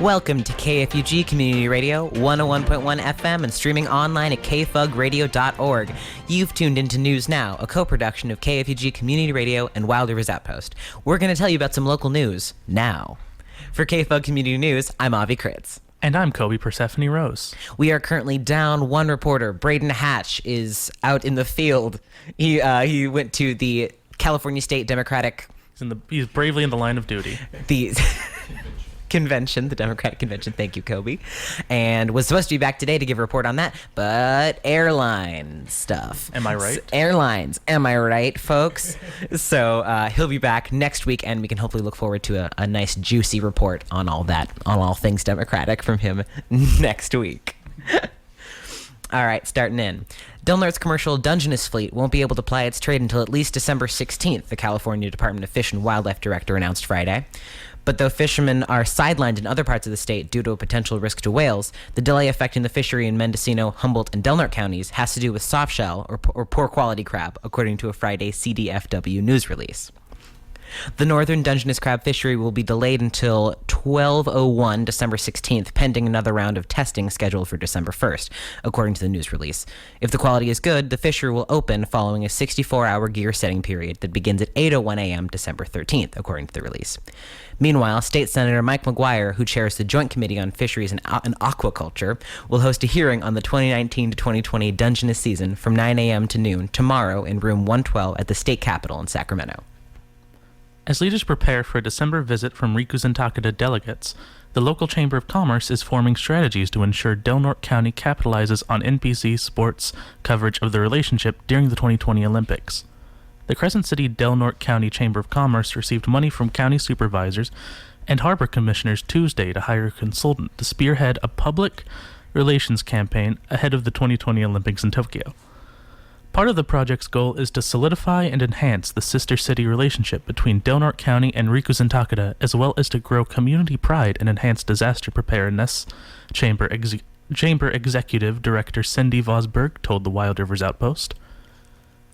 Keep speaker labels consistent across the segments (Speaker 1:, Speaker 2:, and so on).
Speaker 1: Welcome to KFUG Community Radio, 101.1 FM and streaming online at kfugradio.org. You've tuned into News Now, a co-production of KFUG Community Radio and Wild Rivers Outpost. We're going to tell you about some local news now. For KFUG Community News, I'm Avi Kritz.
Speaker 2: And I'm Kobe Persephone Rose.
Speaker 1: We are currently down one reporter. Braden Hatch is out in the field. He went to the California State Democratic...
Speaker 2: He's bravely in the line of duty.
Speaker 1: The Democratic Convention, thank you, Kobe, and was supposed to be back today to give a report on that, but airline stuff.
Speaker 2: Am I right?
Speaker 1: Airlines, am I right, folks? So he'll be back next week, and we can hopefully look forward to a nice, juicy report on all that, on all things Democratic from him next week. All right, starting in. Del Norte's commercial Dungeness fleet won't be able to ply its trade until at least December 16th, the California Department of Fish and Wildlife director announced Friday. But though fishermen are sidelined in other parts of the state due to a potential risk to whales, the delay affecting the fishery in Mendocino, Humboldt, and Del Norte counties has to do with softshell or poor quality crab, according to a Friday CDFW news release. The northern Dungeness crab fishery will be delayed until 12:01 December 16th, pending another round of testing scheduled for December 1st, according to the news release. If the quality is good, the fishery will open following a 64-hour gear setting period that begins at 8:01 a.m. December 13th, according to the release. Meanwhile, State Senator Mike McGuire, who chairs the Joint Committee on Fisheries and Aquaculture, will host a hearing on the 2019 to 2020 Dungeness season from 9 a.m. to noon tomorrow in room 112 at the State Capitol in Sacramento.
Speaker 2: As leaders prepare for a December visit from Ricus and Takeda delegates, the local Chamber of Commerce is forming strategies to ensure Del Norte County capitalizes on NPC sports coverage of the relationship during the 2020 Olympics. The Crescent City Del Norte County Chamber of Commerce received money from county supervisors and harbor commissioners Tuesday to hire a consultant to spearhead a public relations campaign ahead of the 2020 Olympics in Tokyo. Part of the project's goal is to solidify and enhance the sister city relationship between Del Norte County and Ricus and Takeda, as well as to grow community pride and enhance disaster preparedness, Chamber Executive Director Cindy Vosberg told the Wild Rivers Outpost.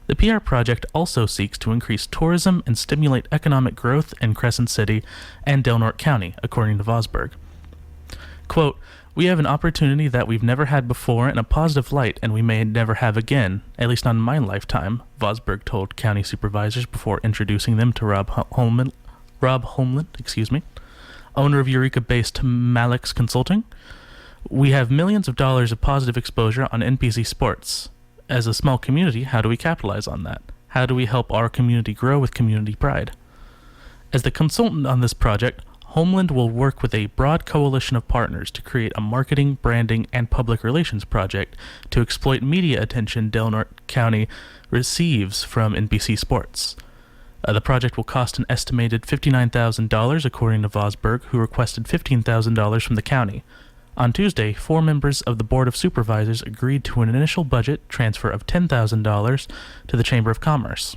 Speaker 2: The PR project also seeks to increase tourism and stimulate economic growth in Crescent City and Del Norte County, according to Vosberg. Quote, "We have an opportunity that we've never had before in a positive light, and we may never have again, at least not in my lifetime," Vosberg told county supervisors before introducing them to Rob Holmland, owner of Eureka-based Malix Consulting. "We have millions of dollars of positive exposure on NPC sports. As a small community, how do we capitalize on that? How do we help our community grow with community pride?" As the consultant on this project, Homeland will work with a broad coalition of partners to create a marketing, branding, and public relations project to exploit media attention Del Norte County receives from NBC Sports. The project will cost an estimated $59,000, according to Vosberg, who requested $15,000 from the county. On Tuesday, 4 members of the Board of Supervisors agreed to an initial budget transfer of $10,000 to the Chamber of Commerce.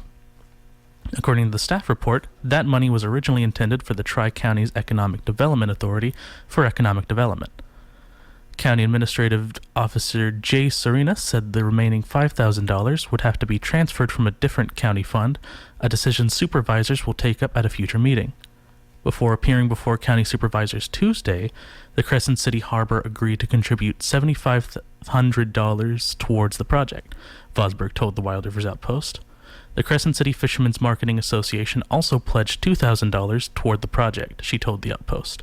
Speaker 2: According to the staff report, that money was originally intended for the Tri-Counties Economic Development Authority for Economic Development. County Administrative Officer Jay Serena said the remaining $5,000 would have to be transferred from a different county fund, a decision supervisors will take up at a future meeting. Before appearing before county supervisors Tuesday, the Crescent City Harbor agreed to contribute $7,500 towards the project, Vosberg told the Wild Rivers Outpost. The Crescent City Fishermen's Marketing Association also pledged $2,000 toward the project, she told the Outpost.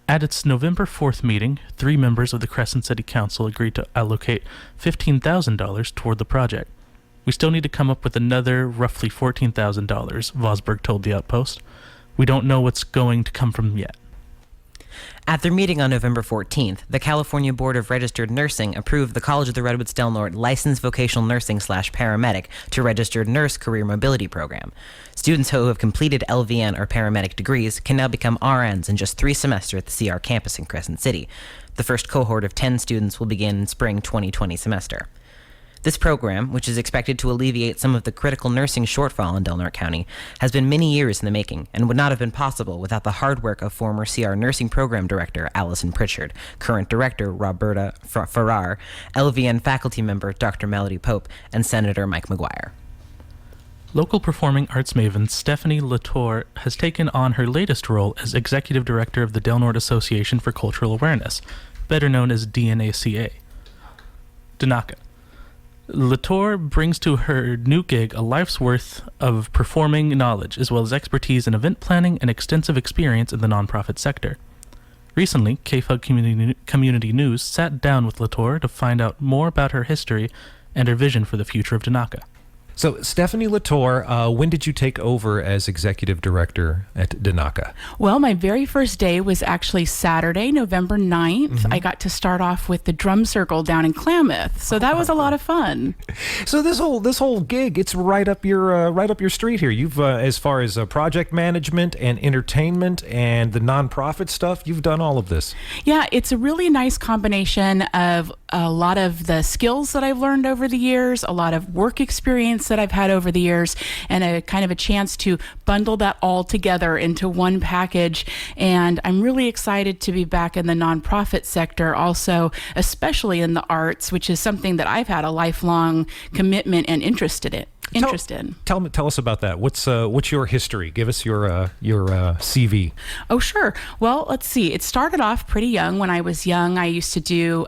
Speaker 2: At its November 4th meeting, 3 members of the Crescent City Council agreed to allocate $15,000 toward the project. "We still need to come up with another roughly $14,000, Vosberg told the Outpost. "We don't know what's going to come from yet."
Speaker 1: At their meeting on November 14th, the California Board of Registered Nursing approved the College of the Redwoods Del Norte Licensed Vocational Nursing/Paramedic to Registered Nurse Career Mobility Program. Students who have completed LVN or paramedic degrees can now become RNs in just 3 semesters at the CR campus in Crescent City. The first cohort of 10 students will begin in spring 2020 semester. This program, which is expected to alleviate some of the critical nursing shortfall in Del Norte County, has been many years in the making and would not have been possible without the hard work of former CR Nursing Program Director Allison Pritchard, current Director Roberta Farrar, LVN faculty member Dr. Melody Pope, and Senator Mike McGuire.
Speaker 2: Local performing arts maven Stephanie Latour has taken on her latest role as Executive Director of the Del Norte Association for Cultural Awareness, better known as DNACA. DNACA. Latour brings to her new gig a life's worth of performing knowledge, as well as expertise in event planning and extensive experience in the nonprofit sector. Recently, KFUG Community News sat down with Latour to find out more about her history and her vision for the future of DNACA.
Speaker 3: So, Stephanie Latour, when did you take over as executive director at DNACA?
Speaker 4: Well, my very first day was actually Saturday, November 9th. I got to start off with the drum circle down in Klamath. So that was a lot of fun.
Speaker 3: So this whole gig, it's right up your street here. You've as far as project management and entertainment and the nonprofit stuff, you've done all of this.
Speaker 4: Yeah, it's a really nice combination of a lot of the skills that I've learned over the years, a lot of work experience that I've had over the years, and a kind of a chance to bundle that all together into one package. And I'm really excited to be back in the nonprofit sector also, especially in the arts, which is something that I've had a lifelong commitment and interest in.
Speaker 3: Tell us about that. What's your history? Give us your CV.
Speaker 4: Oh, sure. Well, let's see. It started off pretty young. When I was young, I used to do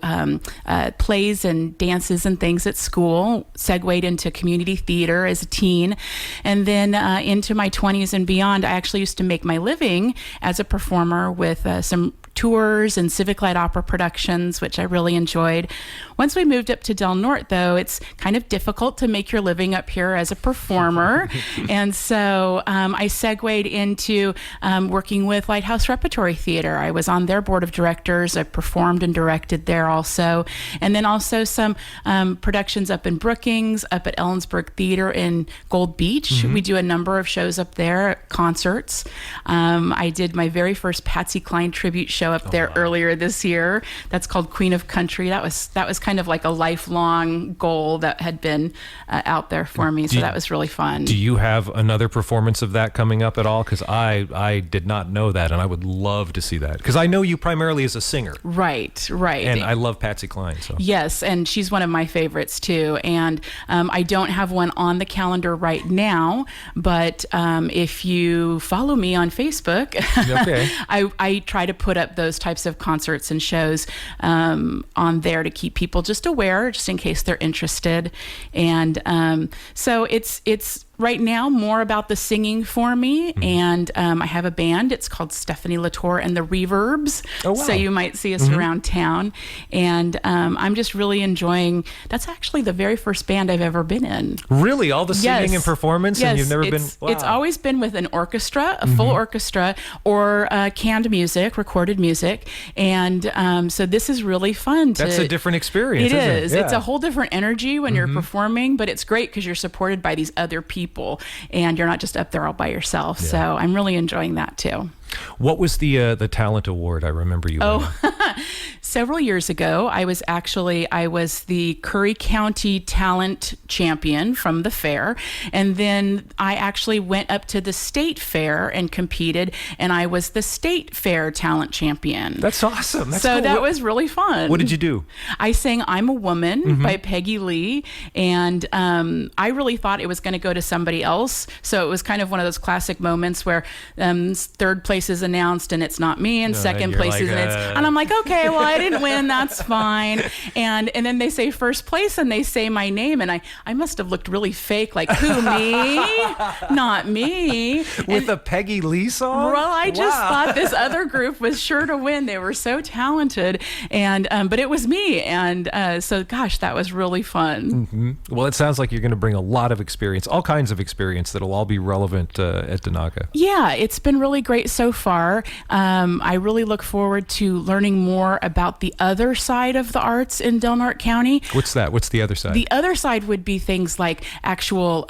Speaker 4: plays and dances and things at school, segued into community theater as a teen. And then into my 20s and beyond, I actually used to make my living as a performer with some tours and civic light opera productions, which I really enjoyed. Once we moved up to Del Norte, though, it's kind of difficult to make your living up here as a performer. And so I segued into working with Lighthouse Repertory Theater. I was on their board of directors. I performed and directed there also. And then also some productions up in Brookings, up at Ellensburg Theater in Gold Beach. We do a number of shows up there, concerts. I did my very first Patsy Cline tribute show up there earlier this year. That's called Queen of Country. That was kind of like a lifelong goal that had been out there for me. So that was really fun.
Speaker 3: Do you have another performance of that coming up at all? Because I did not know that, and I would love to see that. Because I know you primarily as a singer.
Speaker 4: Right.
Speaker 3: And I love Patsy Cline. So.
Speaker 4: Yes, and she's one of my favorites too. And I don't have one on the calendar right now, but if you follow me on Facebook,
Speaker 3: okay.
Speaker 4: I try to put up those types of concerts and shows on there to keep people just aware, just in case they're interested. And so it's right now more about the singing for me. And I have a band. It's called Stephanie Latour and the Reverbs.
Speaker 3: Oh, wow.
Speaker 4: So you might see us around town. And I'm just really enjoying, that's actually the very first band I've ever been in.
Speaker 3: Really? All the singing and performance?
Speaker 4: Yes,
Speaker 3: and you've never been... Wow.
Speaker 4: It's always been with an orchestra, a full orchestra, or canned music, recorded music. And so this is really fun.
Speaker 3: That's a different experience,
Speaker 4: It
Speaker 3: isn't
Speaker 4: is.
Speaker 3: it? Yeah.
Speaker 4: It's a whole different energy when you're performing, but it's great because you're supported by these other people and you're not just up there all by yourself. Yeah. So I'm really enjoying that too.
Speaker 3: What was the talent award? I remember you winning.
Speaker 4: Several years ago, I was the Curry County Talent Champion from the fair. And then I actually went up to the state fair and competed, and I was the state fair talent champion.
Speaker 3: That's awesome. That's
Speaker 4: so
Speaker 3: cool.
Speaker 4: That was really fun.
Speaker 3: What did you do?
Speaker 4: I sang I'm a Woman by Peggy Lee. And I really thought it was going to go to somebody else. So it was kind of one of those classic moments where third place is announced and it's not me, and second place is and I'm like, okay, well, I didn't win, that's fine. And then they say first place and they say my name, and I must have looked really fake, like, who, me? Not me.
Speaker 3: With a Peggy Lee song?
Speaker 4: Well, I just thought this other group was sure to win. They were so talented, and but it was me, and so gosh, that was really fun.
Speaker 3: Well, it sounds like you're going to bring a lot of experience, all kinds of experience that'll all be relevant at DNACA.
Speaker 4: Yeah, it's been really great so far. I really look forward to learning more about the other side of the arts in Del Norte County.
Speaker 3: What's that? What's the other side?
Speaker 4: The other side would be things like actual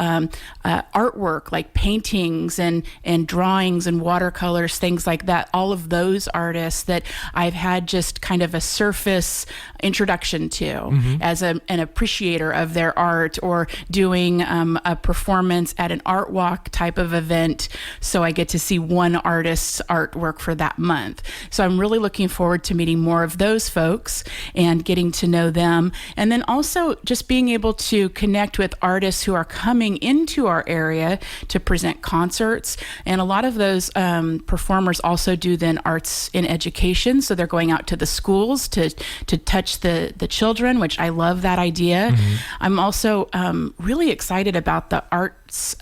Speaker 4: artwork, like paintings and drawings and watercolors, things like that. All of those artists that I've had just kind of a surface introduction to as an appreciator of their art, or doing a performance at an art walk type of event. So I get to see one artist artist's artwork for that month. So I'm really looking forward to meeting more of those folks and getting to know them. And then also just being able to connect with artists who are coming into our area to present concerts. And a lot of those performers also do then arts in education. So they're going out to the schools to touch the children, which I love that idea. I'm also really excited about the arts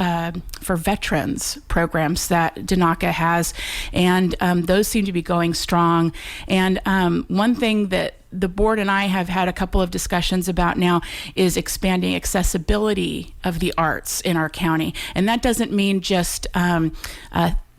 Speaker 4: for veterans programs that Danaka has, and those seem to be going strong. And one thing that the board and I have had a couple of discussions about now is expanding accessibility of the arts in our county. And that doesn't mean just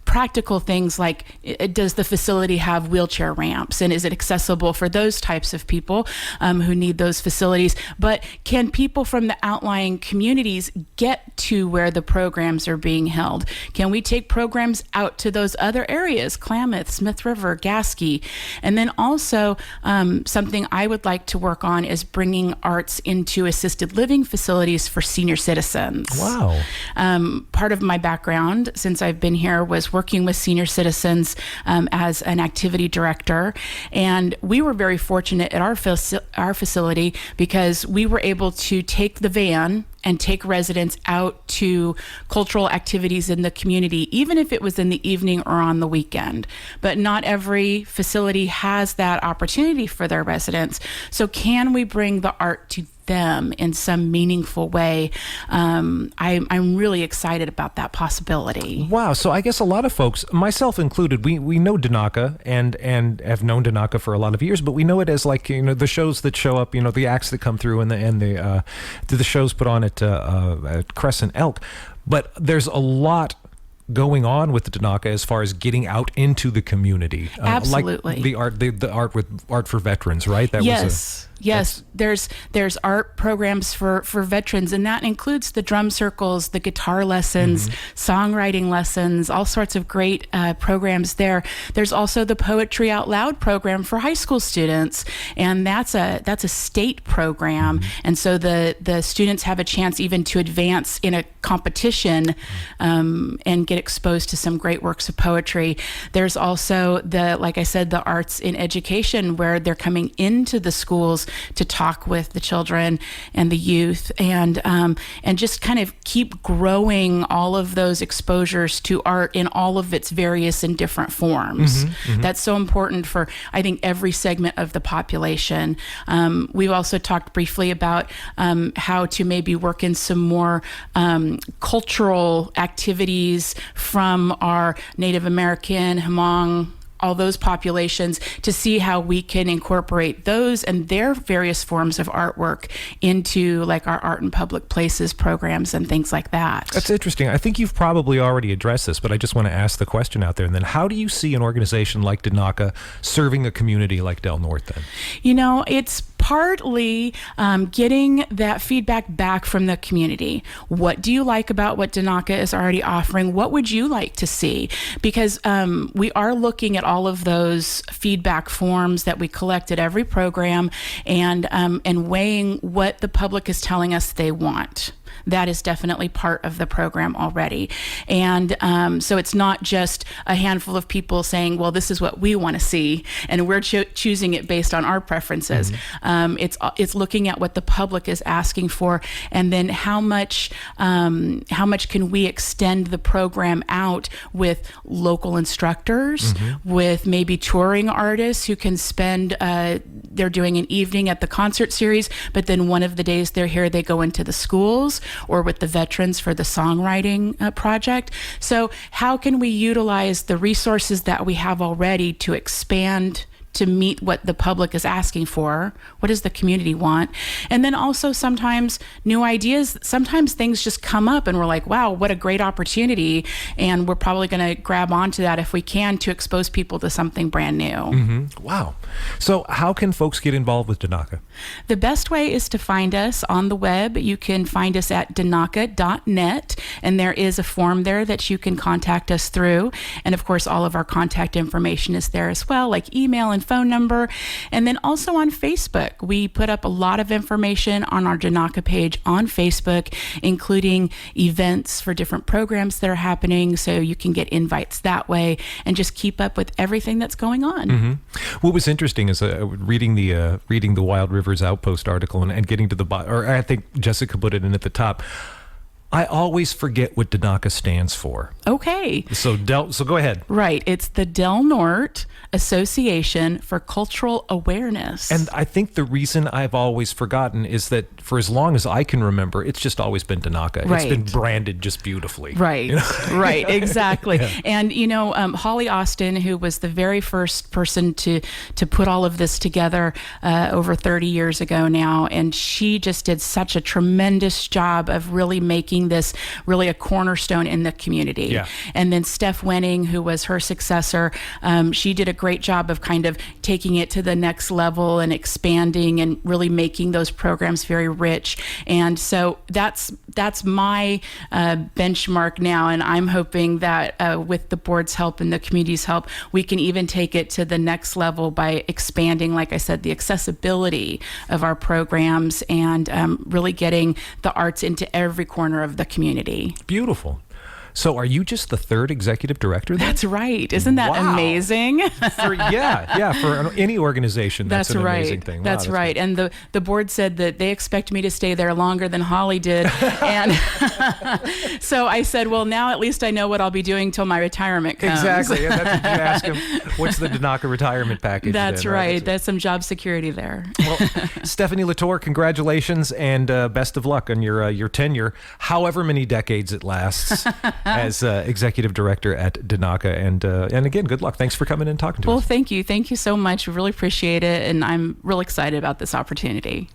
Speaker 4: practical things like, does the facility have wheelchair ramps, and is it accessible for those types of people who need those facilities? But can people from the outlying communities get to where the programs are being held? Can we take programs out to those other areas, Klamath, Smith River, Gasky? And then also something I would like to work on is bringing arts into assisted living facilities for senior citizens.
Speaker 3: Wow.
Speaker 4: Part of my background since I've been here was working with senior citizens as an activity director. And we were very fortunate at our facility because we were able to take the van and take residents out to cultural activities in the community, even if it was in the evening or on the weekend. But not every facility has that opportunity for their residents. So can we bring the art to them in some meaningful way? I'm really excited about that possibility.
Speaker 3: Wow. So I guess a lot of folks, myself included, we know Danaka and have known Danaka for a lot of years, but we know it as like, the shows that show up, the acts that come through and the shows put on at Crescent Elk. But there's a lot going on with the Danaka as far as getting out into the community.
Speaker 4: Absolutely.
Speaker 3: Like the art with art for veterans, right? That
Speaker 4: yes. Yes, there's art programs for veterans, and that includes the drum circles, the guitar lessons, songwriting lessons, all sorts of great programs there. There's also the Poetry Out Loud program for high school students, and that's a state program, and so the students have a chance even to advance in a competition and get exposed to some great works of poetry. There's also like I said, the arts in education, where they're coming into the schools to talk with the children and the youth, and just kind of keep growing all of those exposures to art in all of its various and different forms. That's so important for, I think, every segment of the population. We've also talked briefly about how to maybe work in some more cultural activities from our Native American, Hmong, all those populations, to see how we can incorporate those and their various forms of artwork into like our art in public places programs and things like that.
Speaker 3: That's interesting. I think you've probably already addressed this, but I just want to ask the question out there. And then how do you see an organization like Danaka serving a community like Del Norte then?
Speaker 4: It's partly getting that feedback back from the community. What do you like about what Danaka is already offering? What would you like to see? Because we are looking at all of those feedback forms that we collect at every program and weighing what the public is telling us they want. That is definitely part of the program already. And so it's not just a handful of people saying, well, this is what we want to see, and we're choosing it based on our preferences. It's looking at what the public is asking for, and then how much can we extend the program out with local instructors, with maybe touring artists who can spend, they're doing an evening at the concert series, but then one of the days they're here, they go into the schools, or with the veterans for the songwriting project. So how can we utilize the resources that we have already to expand to meet what the public is asking for? What does the community want? And then also sometimes new ideas, sometimes things just come up and we're like, wow, what a great opportunity. And we're probably going to grab onto that if we can to expose people to something brand new.
Speaker 3: Wow. So how can folks get involved with Danaka?
Speaker 4: The best way is to find us on the web. You can find us at danaka.net, and there is a form there that you can contact us through. And of course, all of our contact information is there as well, like email and and phone number. And then also on Facebook, we put up a lot of information on our Danaka page on Facebook, including events for different programs that are happening, so you can get invites that way and just keep up with everything that's going on.
Speaker 3: What was interesting is reading the Wild Rivers Outpost article and getting to the bottom, or I think Jessica put it in at the top. I always forget what Danaka stands for.
Speaker 4: Okay.
Speaker 3: So go ahead.
Speaker 4: Right. It's the Del Norte Association for Cultural Awareness.
Speaker 3: And I think the reason I've always forgotten is that for as long as I can remember, it's just always been Danaka.
Speaker 4: Right.
Speaker 3: It's been branded just beautifully.
Speaker 4: Right.
Speaker 3: You know?
Speaker 4: Right. Exactly.
Speaker 3: Yeah.
Speaker 4: And, Holly Austin, who was the very first person to put all of this together over 30 years ago now, and she just did such a tremendous job of really making this really a cornerstone in the community.
Speaker 3: Yeah.
Speaker 4: And then Steph Wenning, who was her successor, she did a great job of kind of taking it to the next level and expanding and really making those programs very rich. And so that's my benchmark now. And I'm hoping that with the board's help and the community's help, we can even take it to the next level by expanding, like I said, the accessibility of our programs and really getting the arts into every corner of the community.
Speaker 3: Beautiful. So are you just the third executive director then?
Speaker 4: That's right. Isn't that
Speaker 3: Wow.
Speaker 4: amazing?
Speaker 3: For any organization, that's an
Speaker 4: right.
Speaker 3: amazing thing. Wow,
Speaker 4: That's right.
Speaker 3: good.
Speaker 4: And the board said that they expect me to stay there longer than Holly did. And so I said, well, now at least I know what I'll be doing till my retirement comes.
Speaker 3: Exactly. And that's what you ask him. What's the Danaka retirement package?
Speaker 4: That's
Speaker 3: then,
Speaker 4: right. That's some job security there.
Speaker 3: Well, Stephanie Latour, congratulations and best of luck on your tenure, however many decades it lasts, as executive director at Danaka. And again, good luck. Thanks for coming in and talking to
Speaker 4: Well,
Speaker 3: us.
Speaker 4: thank you. Thank you so much. We really appreciate it. And I'm real excited about this opportunity.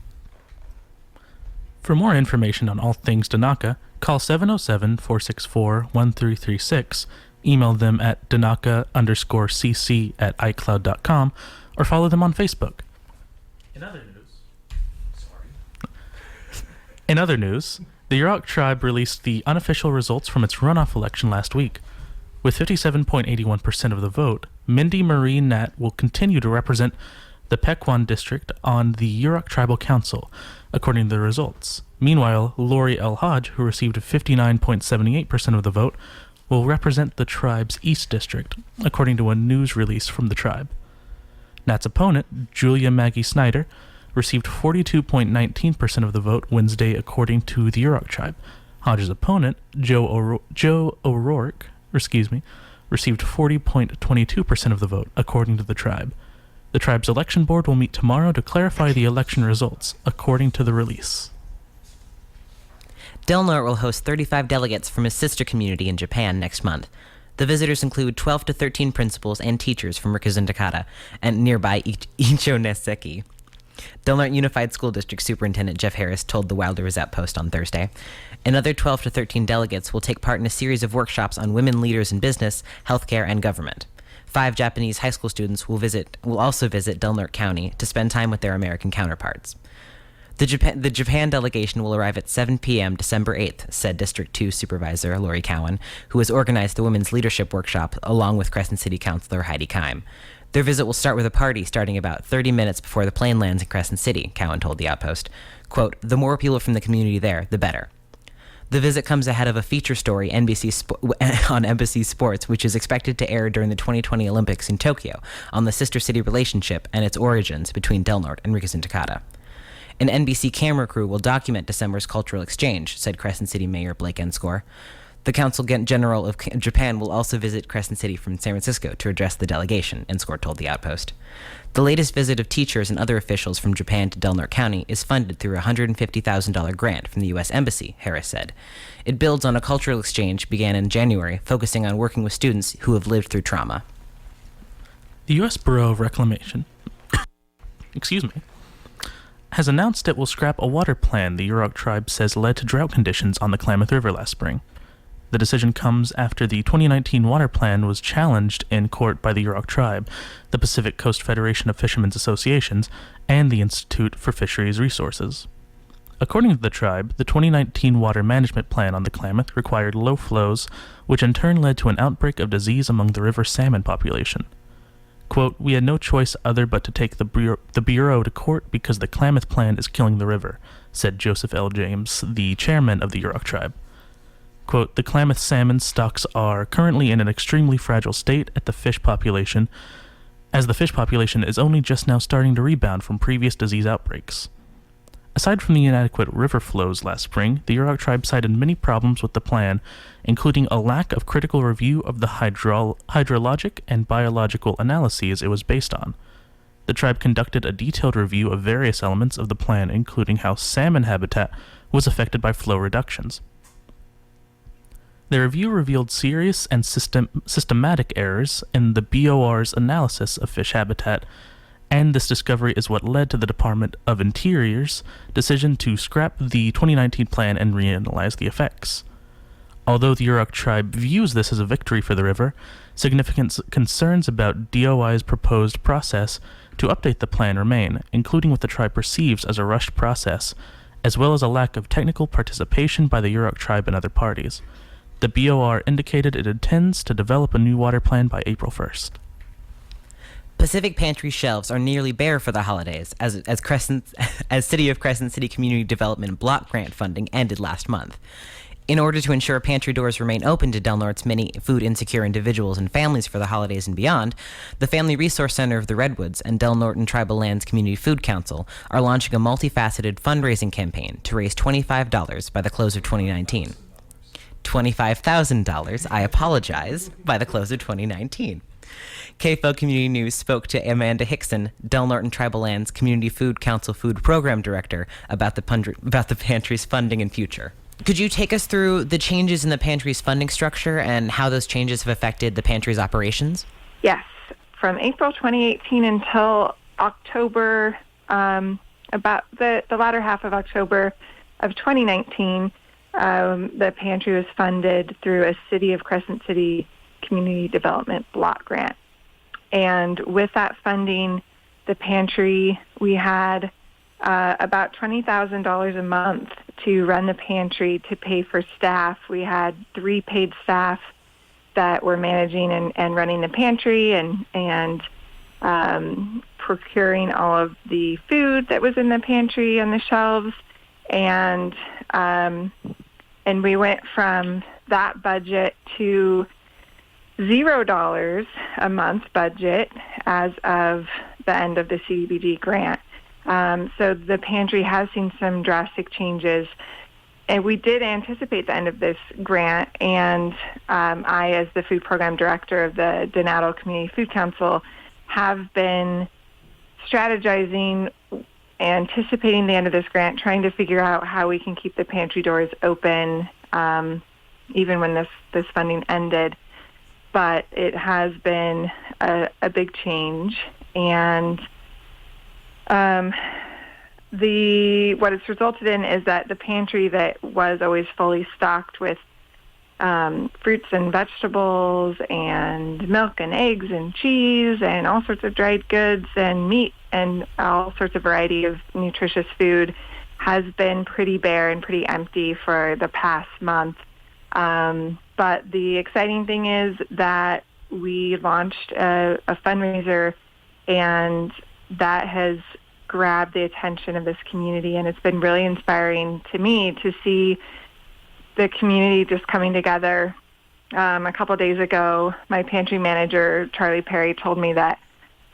Speaker 2: For more information on all things Danaka, call 707-464-1336, email them at danaka_cc@icloud.com, or follow them on Facebook. In other news, the Yurok tribe released the unofficial results from its runoff election last week. With 57.81% of the vote, Mindy Marie Nat will continue to represent the Pequon district on the Yurok Tribal Council, according to the results. Meanwhile, Lori El Hodge, who received 59.78% of the vote, will represent the tribe's East District, according to a news release from the tribe. Nat's opponent, Julia Maggie Snyder, received 42.19% of the vote Wednesday, according to the Yurok tribe. Hodge's opponent, Joe O'Rourke, received 40.22% of the vote, according to the tribe. The tribe's election board will meet tomorrow to clarify the election results, according to the release.
Speaker 1: Del Norte will host 35 delegates from his sister community in Japan next month. The visitors include 12 to 13 principals and teachers from Rikuzen Takata and nearby Icho Neseki. Del Norte Unified School District Superintendent Jeff Harris told the Wild Rivers Outpost on Thursday. Another 12 to 13 delegates will take part in a series of workshops on women leaders in business, healthcare, and government. 5 Japanese high school students will also visit Del Norte County to spend time with their American counterparts. The Japan delegation will arrive at 7 p.m. December 8th, said District 2 Supervisor Lori Cowan, who has organized the Women's Leadership Workshop along with Crescent City Councilor Heidi Keim. Their visit will start with a party starting about 30 minutes before the plane lands in Crescent City, Cowan told the Outpost. Quote, the more people from the community there, the better. The visit comes ahead of a feature story on NBC Sports, which is expected to air during the 2020 Olympics in Tokyo, on the sister city relationship and its origins between Del Norte and Rikuzen Takata. An NBC camera crew will document December's cultural exchange, said Crescent City Mayor Blake Enscore. The Consul General of Japan will also visit Crescent City from San Francisco to address the delegation, Enscore told the Outpost. The latest visit of teachers and other officials from Japan to Del Norte County is funded through a $150,000 grant from the U.S. Embassy, Harris said. It builds on a cultural exchange began in January, focusing on working with students who have lived through trauma.
Speaker 2: The U.S. Bureau of Reclamation has announced it will scrap a water plan the Yurok tribe says led to drought conditions on the Klamath River last spring. The decision comes after the 2019 water plan was challenged in court by the Yurok tribe, the Pacific Coast Federation of Fishermen's Associations, and the Institute for Fisheries Resources. According to the tribe, the 2019 water management plan on the Klamath required low flows, which in turn led to an outbreak of disease among the river's salmon population. Quote, "We had no choice other but to take the Bureau to court because the Klamath Plan is killing the river," said Joseph L. James, the chairman of the Yurok tribe. Quote, "The Klamath salmon stocks are currently in an extremely fragile state as the fish population is only just now starting to rebound from previous disease outbreaks." Aside from the inadequate river flows last spring, the Yurok tribe cited many problems with the plan, including a lack of critical review of the hydrologic and biological analyses it was based on. The tribe conducted a detailed review of various elements of the plan, including how salmon habitat was affected by flow reductions. The review revealed serious and systematic errors in the BOR's analysis of fish habitat, and this discovery is what led to the Department of Interior's decision to scrap the 2019 plan and reanalyze the effects. Although the Yurok tribe views this as a victory for the river, significant concerns about DOI's proposed process to update the plan remain, including what the tribe perceives as a rushed process, as well as a lack of technical participation by the Yurok tribe and other parties. The BOR indicated it intends to develop a new water plan by April 1st.
Speaker 1: Pacific Pantry shelves are nearly bare for the holidays as City of Crescent City Community Development block grant funding ended last month. In order to ensure pantry doors remain open to Del Norte's many food-insecure individuals and families for the holidays and beyond, the Family Resource Center of the Redwoods and Del Norte and Tribal Lands Community Food Council are launching a multifaceted fundraising campaign to raise $25 by the close of 2019. $25,000, I apologize, by the close of 2019. KFUG Community News spoke to Amanda Hickson, Del Norte and Tribal Lands Community Food Council Food Program Director, about the pantry's funding and future. Could you take us through the changes in the pantry's funding structure and how those changes have affected the pantry's operations?
Speaker 5: Yes. From April 2018 until October, about the latter half of October of 2019, the pantry was funded through a City of Crescent City Community Development block grant. And with that funding, the pantry, we had about $20,000 a month to run the pantry, to pay for staff. We had 3 paid staff that were managing and running the pantry and procuring all of the food that was in the pantry on the shelves. And we went from that budget to $0 a month budget as of the end of the CDBG grant. So the pantry has seen some drastic changes, and we did anticipate the end of this grant, and I, as the food program director of the Donato Community Food Council, have been strategizing, anticipating the end of this grant, trying to figure out how we can keep the pantry doors open even when this funding ended. But it has been a big change, and what it's resulted in is that the pantry that was always fully stocked with fruits and vegetables and milk and eggs and cheese and all sorts of dried goods and meat and all sorts of variety of nutritious food has been pretty bare and pretty empty for the past month. But the exciting thing is that we launched a fundraiser, and that has grabbed the attention of this community, and it's been really inspiring to me to see the community just coming together. A couple of days ago, my pantry manager, Charlie Perry, told me that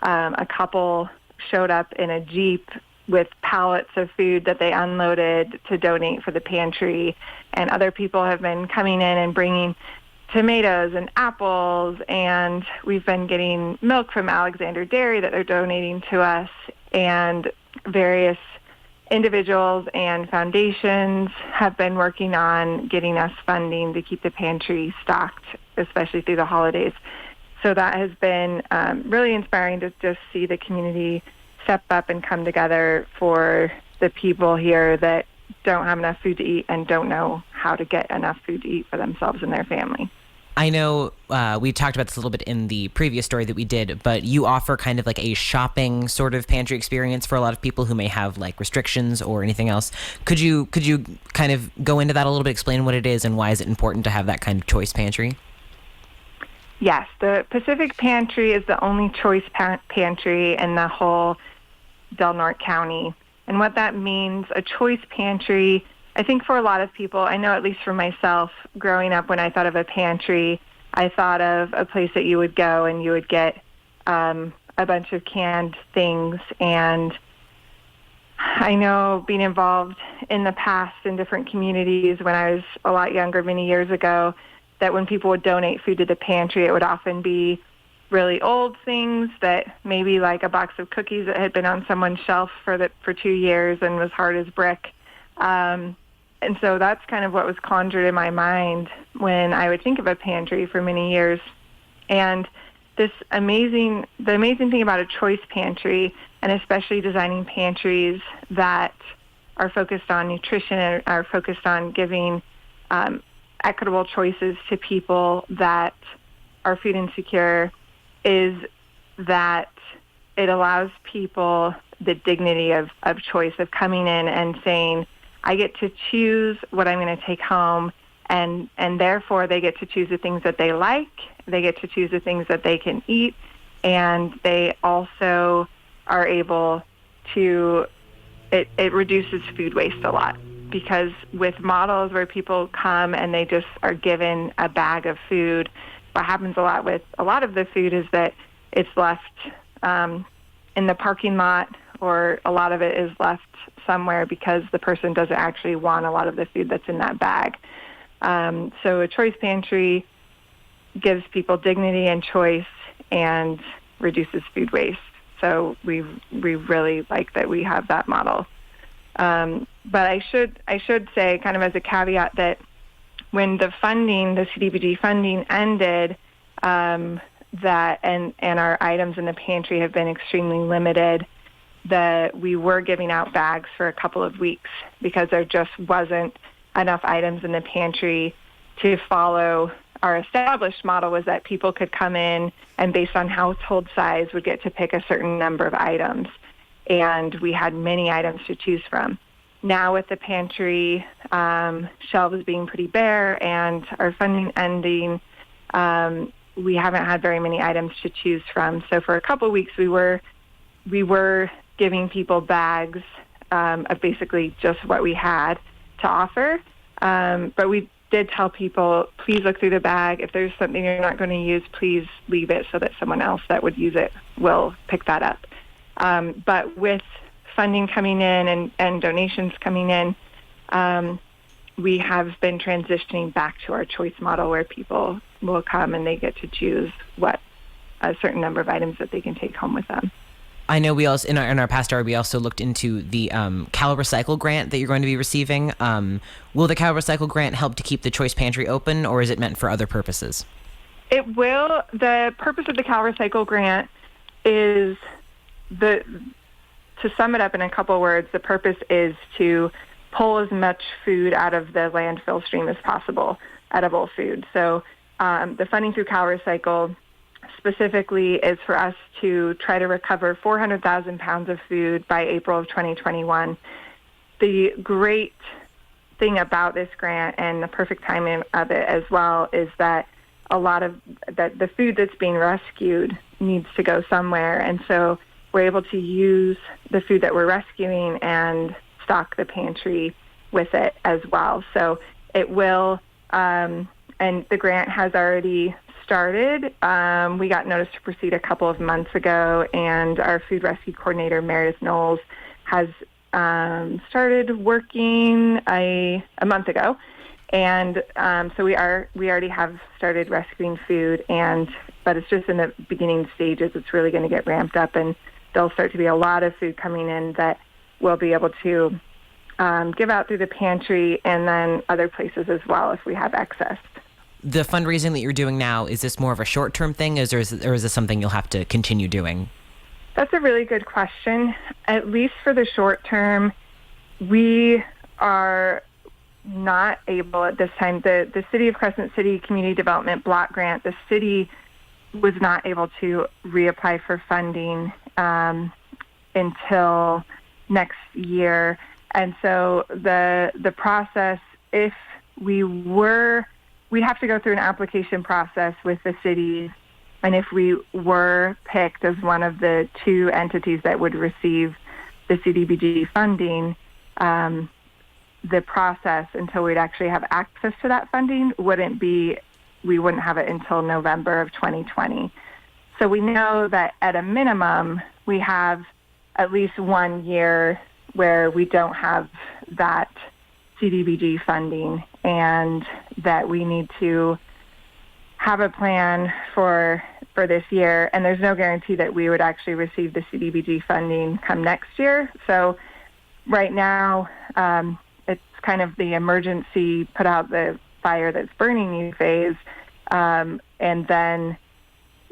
Speaker 5: a couple showed up in a Jeep with pallets of food that they unloaded to donate for the pantry, and other people have been coming in and bringing tomatoes and apples, and we've been getting milk from Alexander Dairy that they're donating to us, and various individuals and foundations have been working on getting us funding to keep the pantry stocked, especially through the holidays. So that has been really inspiring to just see the community step up and come together for the people here that don't have enough food to eat and don't know how to get enough food to eat for themselves and their family.
Speaker 1: I know we talked about this a little bit in the previous story that we did, but you offer kind of like a shopping sort of pantry experience for a lot of people who may have like restrictions or anything else. Could you kind of go into that a little bit, explain what it is and why is it important to have that kind of choice pantry?
Speaker 5: Yes, the Pacific Pantry is the only choice pantry in the whole Del Norte County. And what that means, a choice pantry, I think for a lot of people, I know at least for myself, growing up when I thought of a pantry, I thought of a place that you would go and you would get a bunch of canned things. And I know being involved in the past in different communities when I was a lot younger many years ago, that when people would donate food to the pantry, it would often be really old things that maybe like a box of cookies that had been on someone's shelf for 2 years and was hard as brick. And so that's kind of what was conjured in my mind when I would think of a pantry for many years. And the amazing thing about a choice pantry, and especially designing pantries that are focused on nutrition and are focused on giving equitable choices to people that are food insecure, is that it allows people the dignity of choice, of coming in and saying, I get to choose what I'm going to take home, and therefore they get to choose the things that they like, they get to choose the things that they can eat, and they also are able to, it reduces food waste a lot. Because with models where people come and they just are given a bag of food, what happens a lot with a lot of the food is that it's left in the parking lot, or a lot of it is left somewhere because the person doesn't actually want a lot of the food that's in that bag. So a choice pantry gives people dignity and choice and reduces food waste. So we really like that we have that model. But I should say, kind of as a caveat, that when the funding, the CDBG funding ended, that and our items in the pantry have been extremely limited, that we were giving out bags for a couple of weeks because there just wasn't enough items in the pantry to follow. Our established model was that people could come in and based on household size would get to pick a certain number of items. And we had many items to choose from. Now with the pantry shelves being pretty bare and our funding ending, we haven't had very many items to choose from. So for a couple of weeks, we were giving people bags of basically just what we had to offer. But we did tell people, please look through the bag. If there's something you're not going to use, please leave it so that someone else that would use it will pick that up. But with funding coming in and donations coming in, we have been transitioning back to our choice model where people will come and they get to choose what a certain number of items that they can take home with them.
Speaker 1: I know we also in our past hour we also looked into the Cal Recycle grant that you're going to be receiving. Will the Cal Recycle grant help to keep the choice pantry open, or is it meant for other purposes?
Speaker 5: It will. The purpose of the Cal Recycle grant is to sum it up in a couple words, the purpose is to pull as much food out of the landfill stream as possible, edible food. So the funding through Cal Recycle specifically is for us to try to recover 400,000 pounds of food by April of 2021. The great thing about this grant and the perfect timing of it as well is that a lot of the food that's being rescued needs to go somewhere. And so we're able to use the food that we're rescuing and stock the pantry with it as well. So it will, and the grant has already started. We got notice to proceed a couple of months ago, and our food rescue coordinator, Meredith Knowles, has started working a month ago. And so we already have started rescuing food, but it's just in the beginning stages. It's really going to get ramped up, and there'll start to be a lot of food coming in that we'll be able to give out through the pantry and then other places as well if we have excess.
Speaker 1: The fundraising that you're doing now, is this more of a short-term thing, or is this something you'll have to continue doing?
Speaker 5: That's a really good question. At least for the short term, we are not able at this time. The City of Crescent City Community Development Block Grant, the city was not able to reapply for funding until next year. And so the process, if we were we'd have to go through an application process with the city. And if we were picked as one of the 2 entities that would receive the CDBG funding, the process until we'd actually have access to that funding we wouldn't have it until November of 2020. So we know that at a minimum, we have at least 1 year where we don't have that CDBG funding, and that we need to have a plan for this year. And there's no guarantee that we would actually receive the CDBG funding come next year. So right now, it's kind of the emergency, put out the fire that's burning you phase. And then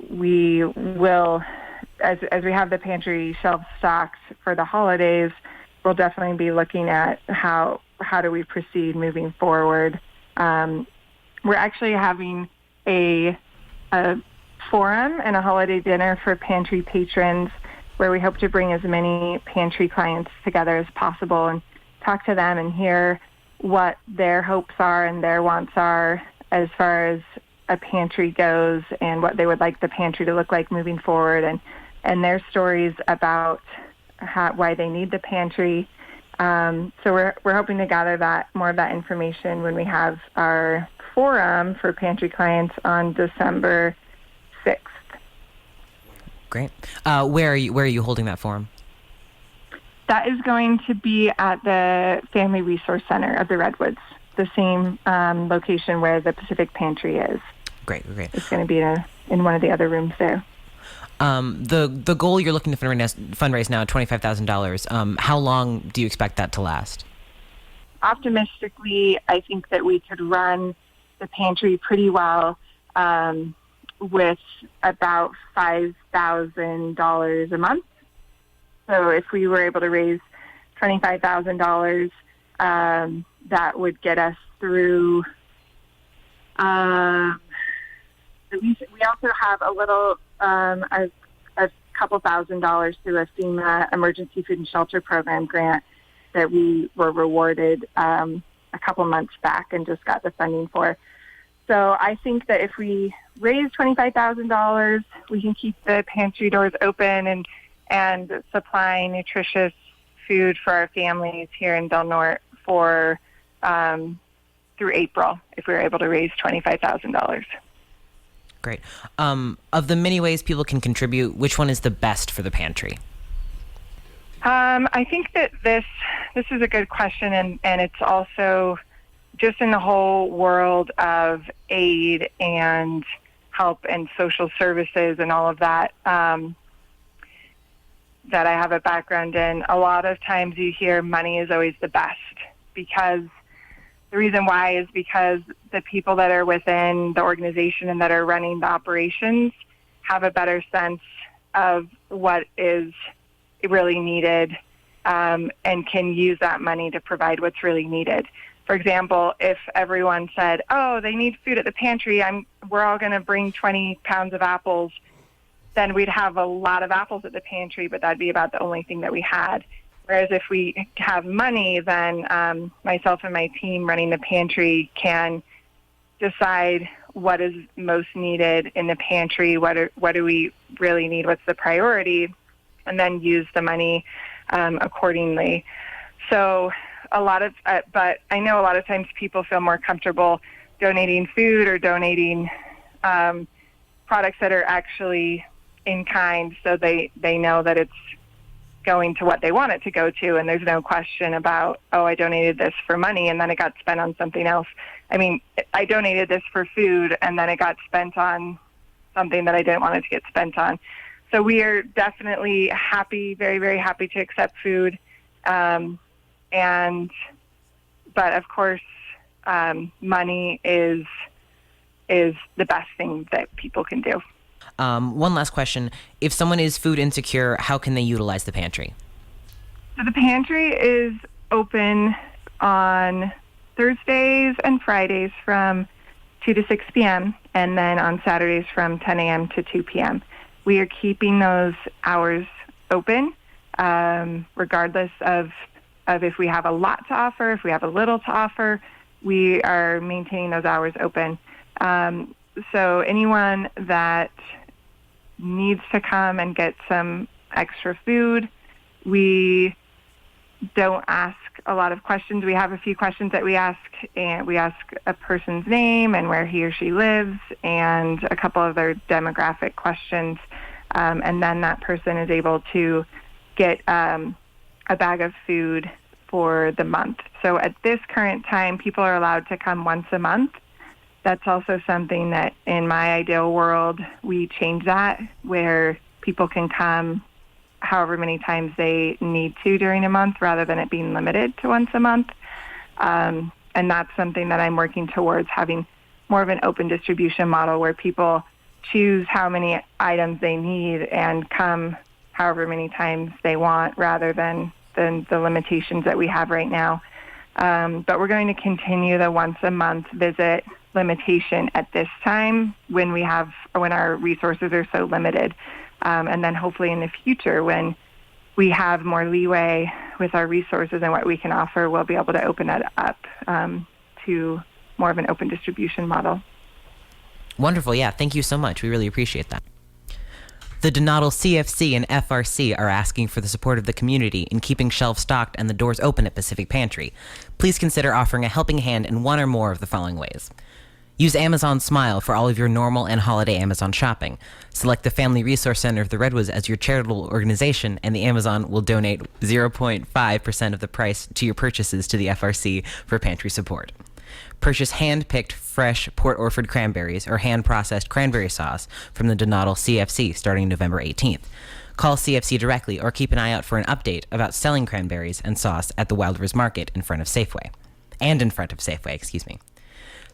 Speaker 5: we will, as we have the pantry shelves stocked for the holidays, we'll definitely be looking at how do we proceed moving forward. We're actually having a forum and a holiday dinner for pantry patrons, where we hope to bring as many pantry clients together as possible and talk to them and hear what their hopes are and their wants are as far as a pantry goes, and what they would like the pantry to look like moving forward, and their stories about why they need the pantry. So we're hoping to gather more of that information when we have our forum for pantry clients on December 6th.
Speaker 1: Great. Where are you holding that forum?
Speaker 5: That is going to be at the Family Resource Center of the Redwoods, the same location where the Pacific Pantry is.
Speaker 1: Great.
Speaker 5: It's going to be in one of the other rooms there.
Speaker 1: The goal you're looking to fundraise now, $25,000. How long do you expect that to last?
Speaker 5: Optimistically, I think that we could run the pantry pretty well with about $5,000 a month. So if we were able to raise $25,000, that would get us through. We also have a little, a couple $1,000s through a FEMA Emergency Food and Shelter Program grant that we were rewarded a couple months back and just got the funding for. So I think that if we raise $25,000, we can keep the pantry doors open and supply nutritious food for our families here in Del Norte for through April, if we were able to raise $25,000.
Speaker 1: Great. Of the many ways people can contribute, which one is the best for the pantry?
Speaker 5: I think that this is a good question, and it's also just in the whole world of aid and help and social services and all of that, that I have a background in. A lot of times you hear money is always the best, because the reason why is because the people that are within the organization and that are running the operations have a better sense of what is really needed, and can use that money to provide what's really needed. For example, if everyone said, oh, they need food at the pantry, we're all going to bring 20 pounds of apples, then we'd have a lot of apples at the pantry, but that'd be about the only thing that we had. Whereas if we have money, then myself and my team running the pantry can decide what is most needed in the pantry, what do we really need, what's the priority, and then use the money accordingly. So but I know a lot of times people feel more comfortable donating food or donating products that are actually in kind, so they know that it's going to what they want it to go to, and there's no question about, oh, I donated this for money and then it got spent on something else. I mean, I donated this for food and then it got spent on something that I didn't want it to get spent on. So we are definitely happy, very, very happy to accept food. But of course, money is the best thing that people can do.
Speaker 1: One last question. If someone is food insecure, how can they utilize the pantry?
Speaker 5: So the pantry is open on Thursdays and Fridays from 2 to 6 p.m. and then on Saturdays from 10 a.m. to 2 p.m. We are keeping those hours open, regardless of if we have a lot to offer, if we have a little to offer. We are maintaining those hours open. So anyone that needs to come and get some extra food, we don't ask a lot of questions. We have a few questions that we ask, and we ask a person's name and where he or she lives and a couple of their demographic questions. And then that person is able to get a bag of food for the month. So at this current time, people are allowed to come once a month. That's also something that in my ideal world, we change that, where people can come however many times they need to during a month rather than it being limited to once a month. And that's something that I'm working towards, having more of an open distribution model where people choose how many items they need and come however many times they want rather than the limitations that we have right now. But we're going to continue the once a month visit limitation at this time when our resources are so limited. And then hopefully in the future, when we have more leeway with our resources and what we can offer, we'll be able to open that up to more of an open distribution model.
Speaker 1: Wonderful. Yeah, thank you so much. We really appreciate that. The Donato CFC and FRC are asking for the support of the community in keeping shelves stocked and the doors open at Pacific Pantry. Please consider offering a helping hand in one or more of the following ways. Use Amazon Smile for all of your normal and holiday Amazon shopping. Select the Family Resource Center of the Redwoods as your charitable organization, and the Amazon will donate 0.5% of the price to your purchases to the FRC for pantry support. Purchase hand-picked fresh Port Orford cranberries or hand-processed cranberry sauce from the Donato CFC starting November 18th. Call CFC directly or keep an eye out for an update about selling cranberries and sauce at the Wild Rose Market in front of Safeway.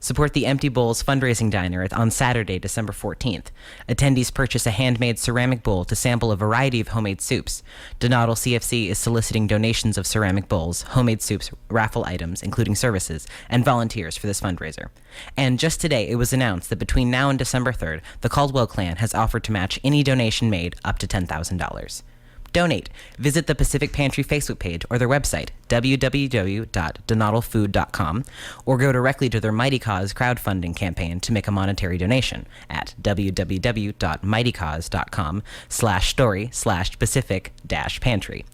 Speaker 1: Support the Empty Bowls fundraising diner on Saturday, December 14th. Attendees purchase a handmade ceramic bowl to sample a variety of homemade soups. Donato CFC is soliciting donations of ceramic bowls, homemade soups, raffle items, including services, and volunteers for this fundraiser. And just today, it was announced that between now and December 3rd, the Caldwell clan has offered to match any donation made up to $10,000. Donate. Visit the Pacific Pantry Facebook page or their website, www.donatofood.com, or go directly to their Mighty Cause crowdfunding campaign to make a monetary donation at www.mightycause.com/story/Pacific-Pantry.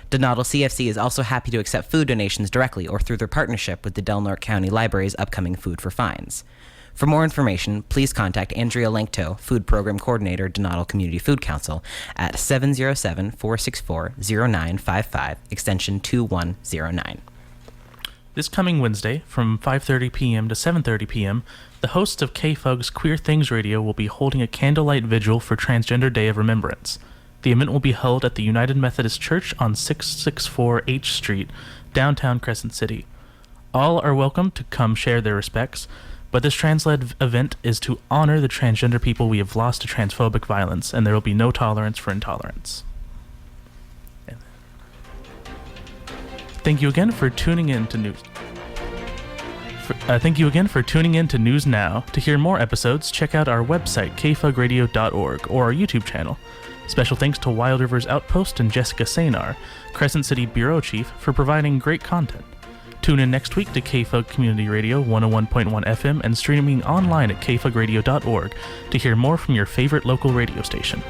Speaker 1: Donato CFC is also happy to accept food donations directly or through their partnership with the Del Norte County Library's upcoming Food for Fines. For more information, please contact Andrea Lenkto, Food Program Coordinator, Donato Community Food Council, at 707-464-0955, extension 2109.
Speaker 2: This coming Wednesday, from 5:30 p.m. to 7:30 p.m., the hosts of KFUG's Queer Things Radio will be holding a candlelight vigil for Transgender Day of Remembrance. The event will be held at the United Methodist Church on 664 H Street, downtown Crescent City. All are welcome to come share their respects, but this trans-led event is to honor the transgender people we have lost to transphobic violence, and there will be no tolerance for intolerance. Thank you again for tuning in to News. Thank you again for tuning in to News Now. To hear more episodes, check out our website, kfugradio.org, or our YouTube channel. Special thanks to Wild Rivers Outpost and Jessica Sanar, Crescent City Bureau Chief, for providing great content. Tune in next week to KFUG Community Radio 101.1 FM and streaming online at kfugradio.org to hear more from your favorite local radio station.